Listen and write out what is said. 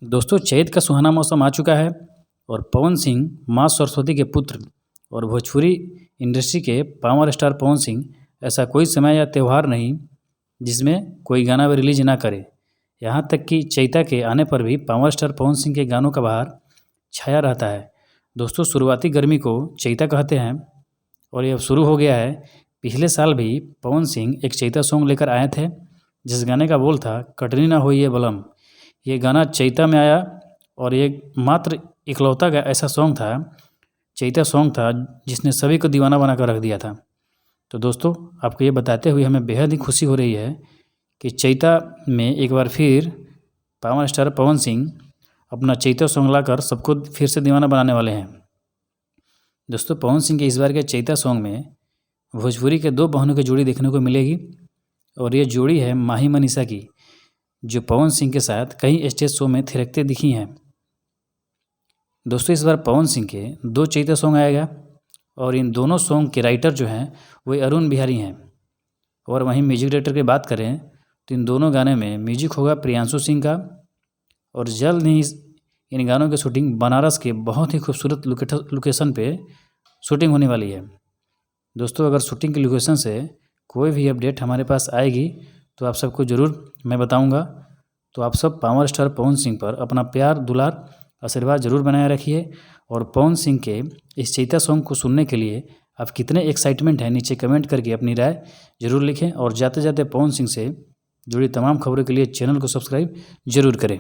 दोस्तों चैत का सुहाना मौसम आ चुका है और पवन सिंह माँ सरस्वती के पुत्र और भोजपुरी इंडस्ट्री के पावर स्टार पवन सिंह ऐसा कोई समय या त्यौहार नहीं जिसमें कोई गाना भी रिलीज ना करे। यहाँ तक कि चैता के आने पर भी पावर स्टार पवन सिंह के गानों का बहार छाया रहता है। दोस्तों शुरुआती गर्मी को चैता कहते हैं और ये अब शुरू हो गया है। पिछले साल भी पवन सिंह एक चैता सॉन्ग लेकर आए थे जिस गाने का बोल था कटनी ना होइए बलम। ये गाना चैता में आया और ये मात्र इकलौता ऐसा सॉन्ग था, चैता सॉन्ग था जिसने सभी को दीवाना बना कर रख दिया था। तो दोस्तों आपको ये बताते हुए हमें बेहद ही खुशी हो रही है कि चैता में एक बार फिर पावर स्टार पवन सिंह अपना चैता सॉन्ग लाकर सबको फिर से दीवाना बनाने वाले हैं। दोस्तों पवन सिंह के इस बार के चैता सॉन्ग में भोजपुरी के दो बहनों की जोड़ी देखने को मिलेगी और ये जोड़ी है माही मनीषा की, जो पवन सिंह के साथ कई स्टेज शो में थिरकते दिखी हैं। दोस्तों इस बार पवन सिंह के दो चैता सॉन्ग आएगा और इन दोनों सॉन्ग के राइटर जो हैं वो अरुण बिहारी हैं। और वहीं म्यूजिक डायरेक्टर की बात करें तो इन दोनों गाने में म्यूजिक होगा प्रियांशु सिंह का और जल्द ही इन गानों की शूटिंग बनारस के बहुत ही खूबसूरत लोकेशन पे शूटिंग होने वाली है। दोस्तों अगर शूटिंग की लोकेशन से कोई भी अपडेट हमारे पास आएगी तो आप सबको ज़रूर मैं बताऊंगा। तो आप सब पावर स्टार पवन सिंह पर अपना प्यार दुलार आशीर्वाद ज़रूर बनाए रखिए और पवन सिंह के इस चैता सॉन्ग को सुनने के लिए आप कितने एक्साइटमेंट हैं नीचे कमेंट करके अपनी राय ज़रूर लिखें और जाते जाते पवन सिंह से जुड़ी तमाम खबरों के लिए चैनल को सब्सक्राइब ज़रूर करें।